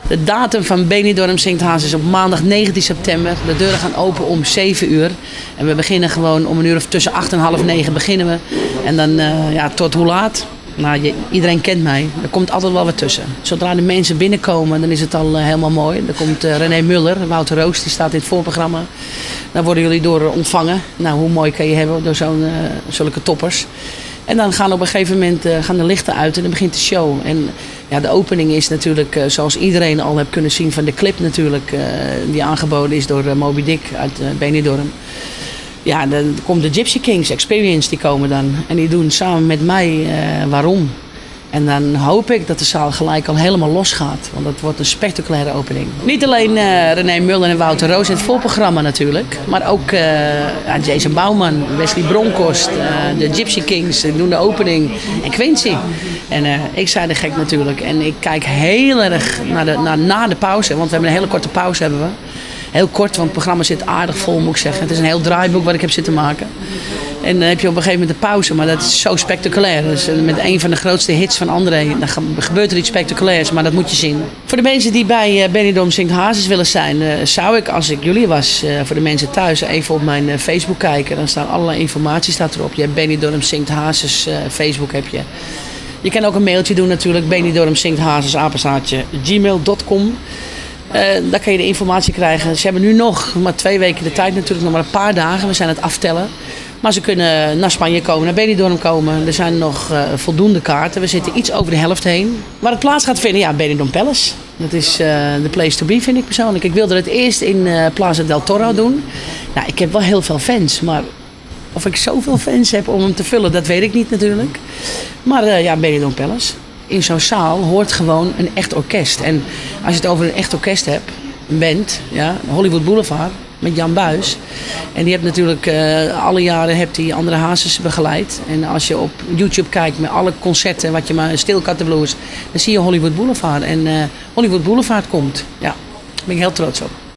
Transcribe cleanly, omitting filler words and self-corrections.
De datum van Benidorm Zingt Haas is op maandag 19 september. De deuren gaan open om 7 uur. En we beginnen gewoon om een uur of tussen 8 en half 9 beginnen we. En dan tot hoe laat? Nou, iedereen kent mij. Er komt altijd wel wat tussen. Zodra de mensen binnenkomen, dan is het al helemaal mooi. Dan komt René Muller, Wouter Roos, die staat in het voorprogramma. Dan worden jullie door ontvangen. Nou, hoe mooi kan je hebben door zulke toppers. En dan gaan op een gegeven moment gaan de lichten uit en dan begint de show. En ja, de opening is natuurlijk, zoals iedereen al heeft kunnen zien van de clip natuurlijk, die aangeboden is door Moby Dick uit Benidorm. Ja, dan komt de Gypsy Kings Experience, die komen dan. En die doen samen met mij Waarom. En dan hoop ik dat de zaal gelijk al helemaal losgaat. Want dat wordt een spectaculaire opening. Niet alleen René Muller en Wouter Roos in het volprogramma natuurlijk. Maar ook Jason Bouwman, Wesley Bronkhorst, de Gypsy Kings doen de opening. En Quincy. En ik zei de gek natuurlijk. En ik kijk heel erg na de pauze. Want we hebben een hele korte pauze hebben we. Heel kort, want het programma zit aardig vol, moet ik zeggen. Het is een heel draaiboek wat ik heb zitten maken. En dan heb je op een gegeven moment een pauze, maar dat is zo spectaculair. Dus met een van de grootste hits van André, dan gebeurt er iets spectaculairs, maar dat moet je zien. Voor de mensen die bij Benidorm Zingt Hazes willen zijn, zou ik, als ik jullie was, voor de mensen thuis, even op mijn Facebook kijken. Dan staan allerlei informatie staat erop. Je hebt Benidorm Zingt Hazes, Facebook heb je. Je kan ook een mailtje doen natuurlijk, benidormzingthazes@gmail.com. Daar kan je de informatie krijgen. Ze hebben nu nog maar 2 weken de tijd natuurlijk, nog maar een paar dagen. We zijn het aftellen. Maar ze kunnen naar Spanje komen, naar Benidorm komen. Er zijn nog voldoende kaarten. We zitten iets over de helft heen. Waar het plaats gaat vinden, ja, Benidorm Palace. Dat is de place to be, vind ik persoonlijk. Ik wilde het eerst in Plaza del Toro doen. Nou, ik heb wel heel veel fans, maar of ik zoveel fans heb om hem te vullen, dat weet ik niet natuurlijk. Maar ja, Benidorm Palace. In zo'n zaal hoort gewoon een echt orkest. En als je het over een echt orkest hebt, een band, ja, Hollywood Boulevard met Jan Buis. En die heeft natuurlijk alle jaren heeft die andere Hazes begeleid. En als je op YouTube kijkt met alle concerten, wat je maar Still Cut the Blues, dan zie je Hollywood Boulevard. En Hollywood Boulevard komt. Ja, daar ben ik heel trots op.